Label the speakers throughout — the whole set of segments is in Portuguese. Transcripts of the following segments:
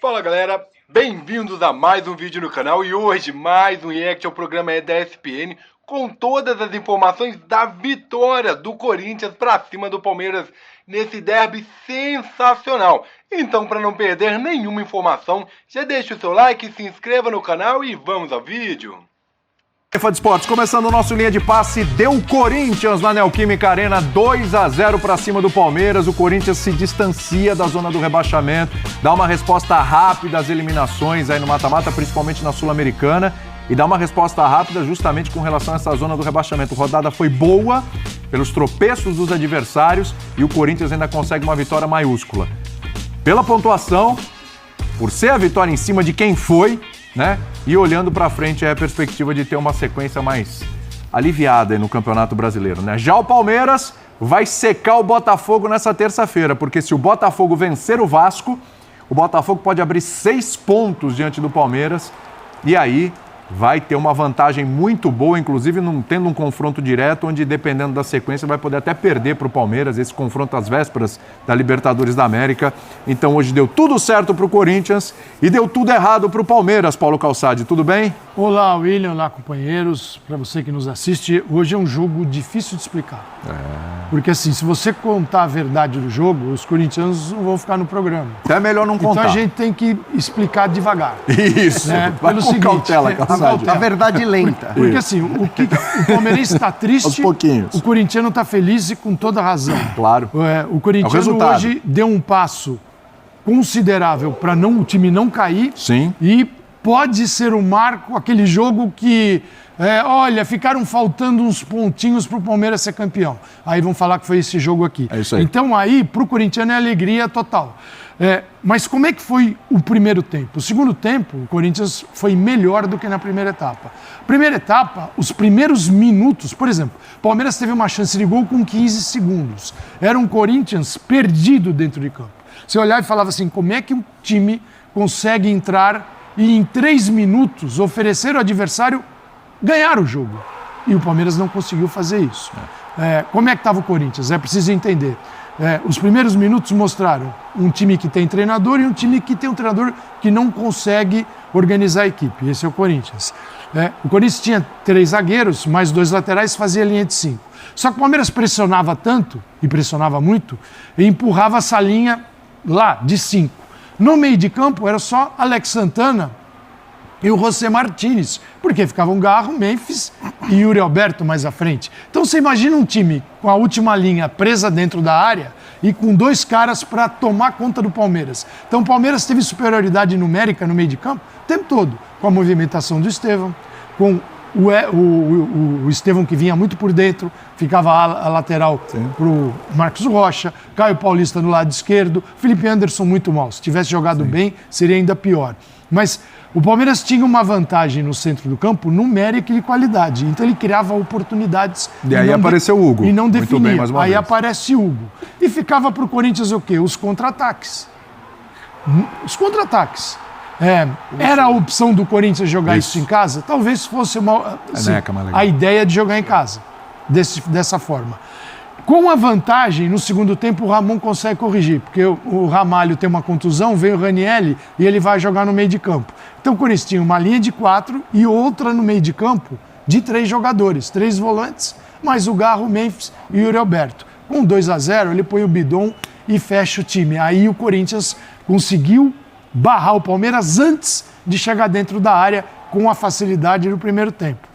Speaker 1: Fala galera, bem-vindos a mais um vídeo no canal e hoje mais um react ao programa da ESPN com todas as informações da vitória do Corinthians para cima do Palmeiras nesse derby sensacional. Então, para não perder nenhuma informação, já deixa o seu like, se inscreva no canal e vamos ao vídeo.
Speaker 2: Fã de Esportes, começando o nosso linha de passe, deu Corinthians na Neoquímica Arena, 2-0 para cima do Palmeiras. O Corinthians se distancia da zona do rebaixamento, dá uma resposta rápida às eliminações aí no mata-mata, principalmente na Sul-Americana, e dá uma resposta rápida justamente com relação a essa zona do rebaixamento. A rodada foi boa pelos tropeços dos adversários e o Corinthians ainda consegue uma vitória maiúscula. Pela pontuação, por ser a vitória em cima de quem foi, né? E olhando para frente é a perspectiva de ter uma sequência mais aliviada aí no Campeonato Brasileiro, né? Já o Palmeiras vai secar o Botafogo nessa terça-feira, porque se o Botafogo vencer o Vasco, o Botafogo pode abrir 6 pontos diante do Palmeiras e aí vai ter uma vantagem muito boa, inclusive não tendo um confronto direto, onde dependendo da sequência vai poder até perder para o Palmeiras, esse confronto às vésperas da Libertadores da América. Então hoje deu tudo certo para o Corinthians e deu tudo errado para o Palmeiras. Paulo Calçade, tudo bem?
Speaker 3: Olá, William, olá, companheiros. Para você que nos assiste, hoje é um jogo difícil de explicar. Porque assim, se você contar a verdade do jogo, os corintianos não vão ficar no programa.
Speaker 2: É melhor não contar.
Speaker 3: Então a gente tem que explicar devagar.
Speaker 2: Isso,
Speaker 3: né?
Speaker 2: vai
Speaker 3: Pelo
Speaker 2: com
Speaker 3: seguinte,
Speaker 2: cautela, Calçade.
Speaker 4: A verdade lenta.
Speaker 3: Porque assim, o palmeirense está triste,
Speaker 2: Aos pouquinhos.
Speaker 3: o corintiano está feliz e com toda razão.
Speaker 2: Claro.
Speaker 3: O corintiano hoje deu um passo considerável para o time não cair.
Speaker 2: Sim.
Speaker 3: E pode ser um marco, aquele jogo que, olha, ficaram faltando uns pontinhos para o Palmeiras ser campeão. Aí vão falar que foi esse jogo aqui.
Speaker 2: É isso aí.
Speaker 3: Então aí, para o corintiano é alegria total. Mas como é que foi o primeiro tempo? O segundo tempo, o Corinthians foi melhor do que na primeira etapa. Primeira etapa, os primeiros minutos, por exemplo, o Palmeiras teve uma chance de gol com 15 segundos. Era um Corinthians perdido dentro de campo. Você olhava e falava assim, como é que um time consegue entrar e em 3 minutos oferecer ao adversário ganhar o jogo? E o Palmeiras não conseguiu fazer isso. Como é que estava o Corinthians? É preciso entender. Os primeiros minutos mostraram um time que tem treinador e um time que tem um treinador que não consegue organizar a equipe. Esse é o Corinthians. O Corinthians tinha 3 zagueiros, mais 2 laterais, fazia linha de 5. Só que o Palmeiras pressionava tanto, e pressionava muito, e empurrava essa linha lá, de 5. No meio de campo era só Alex Santana e o José Martínez, porque ficavam Garro, Memphis e Yuri Alberto mais à frente. Então você imagina um time com a última linha presa dentro da área e com 2 caras para tomar conta do Palmeiras. Então o Palmeiras teve superioridade numérica no meio de campo o tempo todo, com a movimentação do Estevão, com o Estevão que vinha muito por dentro, ficava a lateral para o Marcos Rocha, Caio Paulista no lado esquerdo, Felipe Anderson muito mal. Se tivesse jogado bem, seria ainda pior. Mas o Palmeiras tinha uma vantagem no centro do campo numérica e de qualidade. Então ele criava oportunidades.
Speaker 2: E aí apareceu o Hugo.
Speaker 3: E não definia.
Speaker 2: Muito bem, mais uma
Speaker 3: aí
Speaker 2: vez.
Speaker 3: aparece o Hugo. E ficava para o Corinthians o quê? Os contra-ataques. Os contra-ataques. Era a opção do Corinthians jogar isso em casa? Talvez fosse a ideia de jogar em casa, dessa forma. Com a vantagem, no segundo tempo, o Ramon consegue corrigir, porque o Ramalho tem uma contusão, vem o Ranieri e ele vai jogar no meio de campo. Então o Corinthians tinha uma linha de 4 e outra no meio de campo de 3 jogadores, 3 volantes, mais o Garro, Memphis e o Yuri Alberto. Com 2-0, ele põe o bidon e fecha o time. Aí o Corinthians conseguiu barrar o Palmeiras antes de chegar dentro da área com a facilidade no primeiro tempo.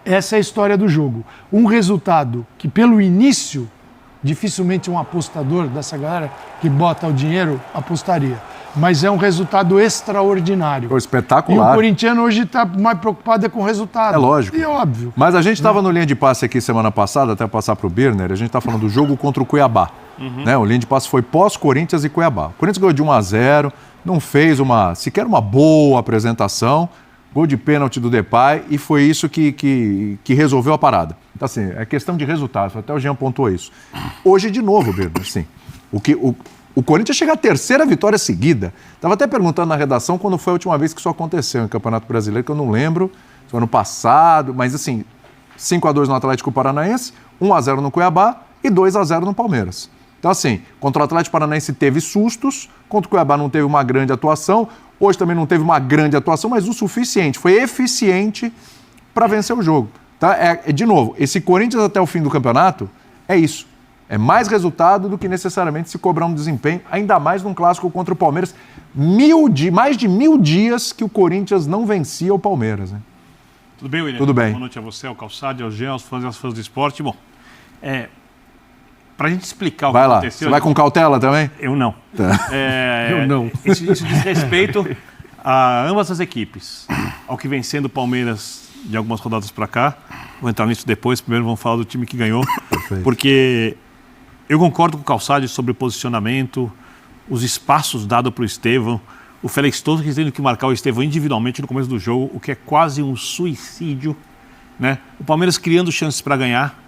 Speaker 3: Essa é a história do jogo. Um resultado que, pelo início, dificilmente um apostador dessa galera que bota o dinheiro apostaria. Mas é um resultado extraordinário.
Speaker 2: Foi espetacular.
Speaker 3: E o corintiano hoje está mais preocupado com o resultado.
Speaker 2: É lógico.
Speaker 3: E é óbvio.
Speaker 2: Mas a gente estava no linha de passe aqui semana passada, até passar para o Birner, a gente está falando do jogo contra o Cuiabá. Né? O linha de passe foi pós-Corinthians e Cuiabá. O Corinthians ganhou de 1-0, não fez sequer uma boa apresentação, gol de pênalti do Depay e foi isso que resolveu a parada. Então, assim, é questão de resultados, até o Jean pontuou isso. Hoje, de novo, Birner, assim, o Corinthians chega à 3ª vitória seguida. Estava até perguntando na redação quando foi a última vez que isso aconteceu em Campeonato Brasileiro, que eu não lembro, foi ano passado, mas assim, 5-2 no Atlético Paranaense, 1-0 no Cuiabá e 2-0 no Palmeiras. Então, assim, contra o Atlético Paranaense teve sustos, contra o Cuiabá não teve uma grande atuação, hoje também não teve uma grande atuação, mas o suficiente, foi eficiente para vencer o jogo. Tá? De novo, esse Corinthians até o fim do campeonato é isso. É mais resultado do que necessariamente se cobrar um desempenho, ainda mais num clássico contra o Palmeiras. Mais de 1000 dias que o Corinthians não vencia o Palmeiras. Né?
Speaker 4: Tudo bem, William?
Speaker 2: Tudo bem.
Speaker 4: Boa noite a você, ao Calçade, ao Jean, aos fãs e às fãs do esporte. Bom, para a gente explicar o que aconteceu...
Speaker 2: Você vai com cautela também?
Speaker 4: Eu não.
Speaker 2: Tá.
Speaker 3: Eu não.
Speaker 4: Isso diz respeito a ambas as equipes. Ao que vem sendo o Palmeiras de algumas rodadas para cá. Vou entrar nisso depois. Primeiro vamos falar do time que ganhou.
Speaker 2: Perfeito.
Speaker 4: Porque eu concordo com o Calçade sobre o posicionamento, os espaços dados para o Estevão. O Félix Torres tendo que marcar o Estevão individualmente no começo do jogo, o que é quase um suicídio. Né? O Palmeiras criando chances para ganhar.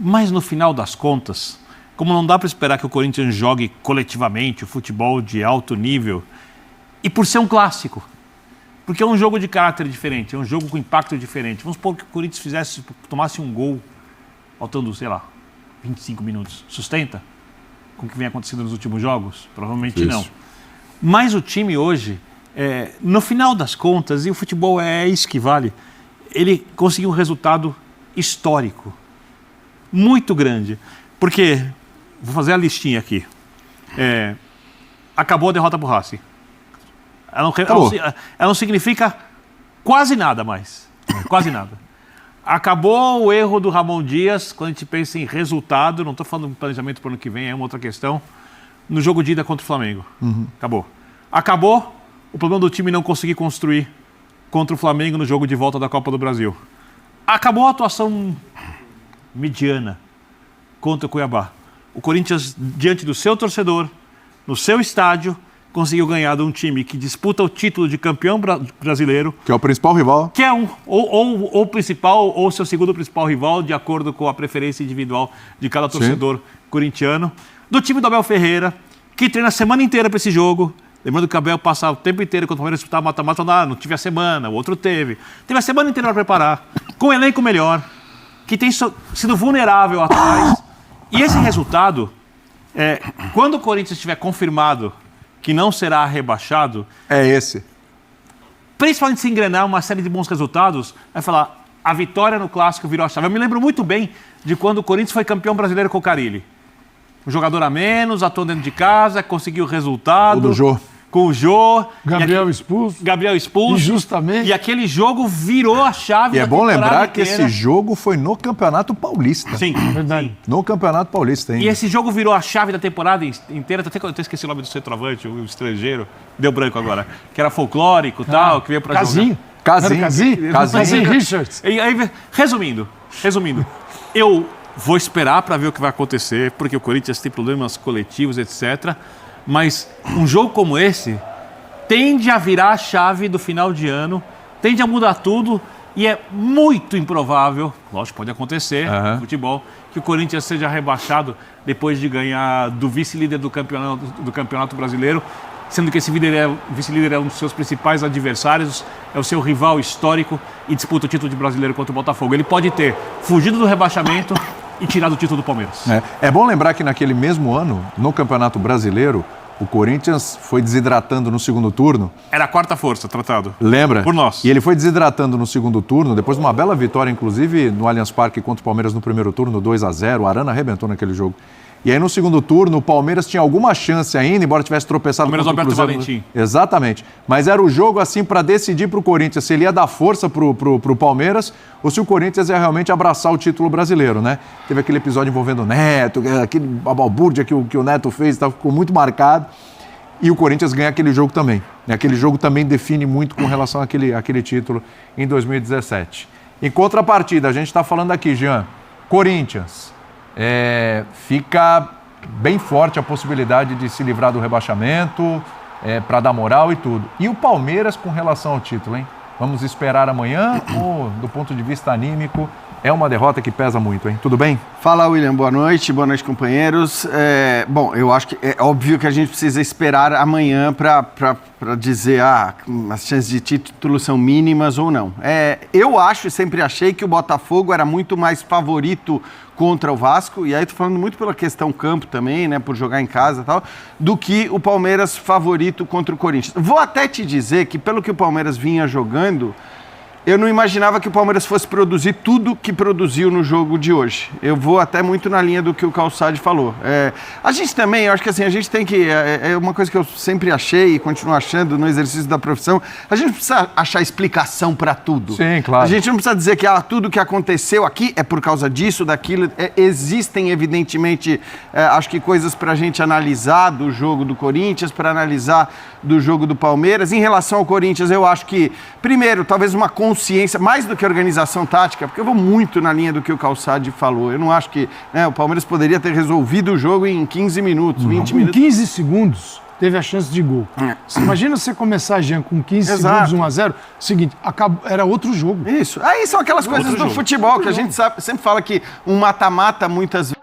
Speaker 4: Mas no final das contas, como não dá para esperar que o Corinthians jogue coletivamente o futebol de alto nível, e por ser um clássico, porque é um jogo de caráter diferente, é um jogo com impacto diferente. Vamos supor que o Corinthians tomasse um gol, faltando, sei lá, 25 minutos. Sustenta com o que vem acontecendo nos últimos jogos? Provavelmente
Speaker 2: Isso.
Speaker 4: não. Mas o time hoje, no final das contas, e o futebol é isso que vale, ele conseguiu um resultado histórico, muito grande. Porque, vou fazer a listinha aqui, acabou a derrota para o Racing. Ela não significa quase nada mais. Quase nada. Acabou o erro do Ramon Dias, quando a gente pensa em resultado, não estou falando de planejamento para o ano que vem, é uma outra questão, no jogo de ida contra o Flamengo. Acabou. Acabou o problema do time não conseguir construir contra o Flamengo no jogo de volta da Copa do Brasil. Acabou a atuação mediana contra o Cuiabá. O Corinthians, diante do seu torcedor, no seu estádio, conseguiu ganhar de um time que disputa o título de campeão brasileiro.
Speaker 2: Que é o principal rival.
Speaker 4: Que é ou principal ou seu segundo principal rival, de acordo com a preferência individual de cada torcedor corintiano. Do time do Abel Ferreira, que treina a semana inteira para esse jogo. Lembrando que o Abel passa o tempo inteiro, quando o Palmeiras disputava mata-mata, não tive a semana, o outro teve. Teve a semana inteira para preparar, com um elenco melhor, que tem sido vulnerável atrás. E esse resultado, quando o Corinthians estiver confirmado que não será rebaixado...
Speaker 2: É esse.
Speaker 4: Principalmente se engrenar uma série de bons resultados, vai falar, a vitória no Clássico virou a chave. Eu me lembro muito bem de quando o Corinthians foi campeão brasileiro com o Carille. Um jogador a menos, atuou dentro de casa, conseguiu o resultado.
Speaker 2: O do Jô.
Speaker 4: Com o Jô.
Speaker 3: Gabriel expulso. Injustamente.
Speaker 4: E aquele jogo virou a chave
Speaker 2: E
Speaker 4: da
Speaker 2: é bom lembrar que
Speaker 4: inteira.
Speaker 2: esse jogo foi no Campeonato Paulista.
Speaker 4: Sim,
Speaker 3: Verdade.
Speaker 2: No Campeonato Paulista, hein?
Speaker 4: E esse jogo virou a chave da temporada inteira. Eu até esqueci o nome do centroavante, o estrangeiro. Deu branco agora. Que era folclórico e tal, que veio pra
Speaker 3: Casinho.
Speaker 4: jogar.
Speaker 3: Casinho Richards.
Speaker 4: E aí, resumindo, eu vou esperar para ver o que vai acontecer, porque o Corinthians tem problemas coletivos, etc. Mas um jogo como esse tende a virar a chave do final de ano, tende a mudar tudo e é muito improvável, lógico, pode acontecer no futebol, que o Corinthians seja rebaixado depois de ganhar do vice-líder do campeonato brasileiro, sendo que esse vice-líder é um dos seus principais adversários, é o seu rival histórico e disputa o título de brasileiro contra o Botafogo. Ele pode ter fugido do rebaixamento e tirado o título do Palmeiras.
Speaker 2: É bom lembrar que naquele mesmo ano, no Campeonato Brasileiro, o Corinthians foi desidratando no segundo turno.
Speaker 4: Era a quarta força tratado.
Speaker 2: Lembra?
Speaker 4: Por nós.
Speaker 2: E ele foi desidratando no segundo turno, depois de uma bela vitória, inclusive, no Allianz Parque contra o Palmeiras no primeiro turno, 2-0. O Arana arrebentou naquele jogo. E aí, no segundo turno, o Palmeiras tinha alguma chance ainda, embora tivesse tropeçado
Speaker 4: Palmeiras
Speaker 2: contra o
Speaker 4: Alberto
Speaker 2: Cruzeiro.
Speaker 4: Valentim.
Speaker 2: Exatamente. Mas era o jogo, assim, para decidir para o Corinthians se ele ia dar força pro Palmeiras ou se o Corinthians ia realmente abraçar o título brasileiro, né? Teve aquele episódio envolvendo o Neto, aquele balbúrdia que o Neto fez, ficou muito marcado. E o Corinthians ganha aquele jogo também. Aquele jogo também define muito com relação àquele título em 2017. Em contrapartida, a gente está falando aqui, Jean, Corinthians... fica bem forte a possibilidade de se livrar do rebaixamento, para dar moral e tudo. E o Palmeiras com relação ao título, hein? Vamos esperar amanhã ou, do ponto de vista anímico, é uma derrota que pesa muito, hein? Tudo bem?
Speaker 5: Fala, William. Boa noite, companheiros. Bom, eu acho que é óbvio que a gente precisa esperar amanhã para dizer as chances de título são mínimas ou não. Eu acho e sempre achei que o Botafogo era muito mais favorito contra o Vasco, e aí tô falando muito pela questão campo também, né, por jogar em casa e tal, do que o Palmeiras favorito contra o Corinthians. Vou até te dizer que pelo que o Palmeiras vinha jogando, eu não imaginava que o Palmeiras fosse produzir tudo que produziu no jogo de hoje. Eu vou até muito na linha do que o Calçade falou. A gente também, eu acho que assim, a gente tem que... É uma coisa que eu sempre achei e continuo achando no exercício da profissão, a gente não precisa achar explicação para tudo.
Speaker 2: Sim, claro.
Speaker 5: A gente não precisa dizer que tudo que aconteceu aqui é por causa disso, daquilo. Existem, evidentemente, acho que coisas para a gente analisar do jogo do Corinthians, para analisar do jogo do Palmeiras. Em relação ao Corinthians, eu acho que, primeiro, talvez uma consciência, mais do que organização tática, porque eu vou muito na linha do que o Calçade falou. Eu não acho que o Palmeiras poderia ter resolvido o jogo em 15 minutos, 20 minutos.
Speaker 3: Em 15 segundos teve a chance de gol. Imagina você começar, Jean, com 15 segundos, 1-0. Seguinte, era outro jogo.
Speaker 5: Isso. Aí são aquelas coisas do futebol que a gente sempre fala que um mata-mata muitas vezes.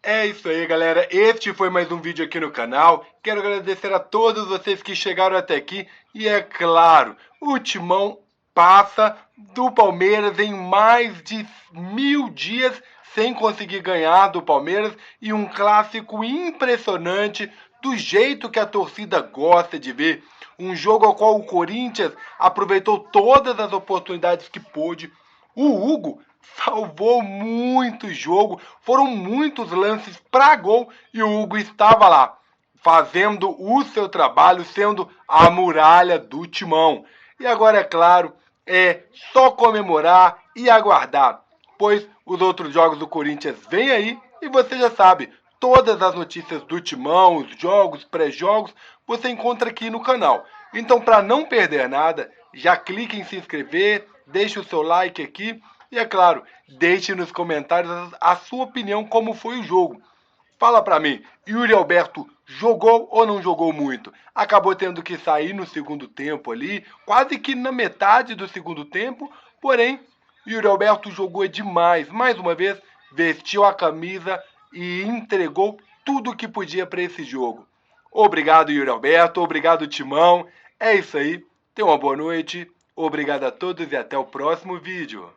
Speaker 1: É isso aí, galera. Este foi mais um vídeo aqui no canal. Quero agradecer a todos vocês que chegaram até aqui. E é claro, o Timão passa do Palmeiras em mais de 1000 dias sem conseguir ganhar do Palmeiras. E um clássico impressionante do jeito que a torcida gosta de ver. Um jogo ao qual o Corinthians aproveitou todas as oportunidades que pôde. O Hugo salvou muito jogo, foram muitos lances para gol e o Hugo estava lá, fazendo o seu trabalho, sendo a muralha do Timão. E agora, é claro, é só comemorar e aguardar, pois os outros jogos do Corinthians vêm aí e você já sabe, todas as notícias do Timão, os jogos, pré-jogos, você encontra aqui no canal. Então, para não perder nada, já clique em se inscrever, deixe o seu like aqui. E é claro, deixe nos comentários a sua opinião como foi o jogo. Fala pra mim, Yuri Alberto jogou ou não jogou muito? Acabou tendo que sair no segundo tempo ali, quase que na metade do segundo tempo, porém, Yuri Alberto jogou demais. Mais uma vez, vestiu a camisa e entregou tudo o que podia para esse jogo. Obrigado, Yuri Alberto, obrigado, Timão. É isso aí, tenha uma boa noite, obrigado a todos e até o próximo vídeo.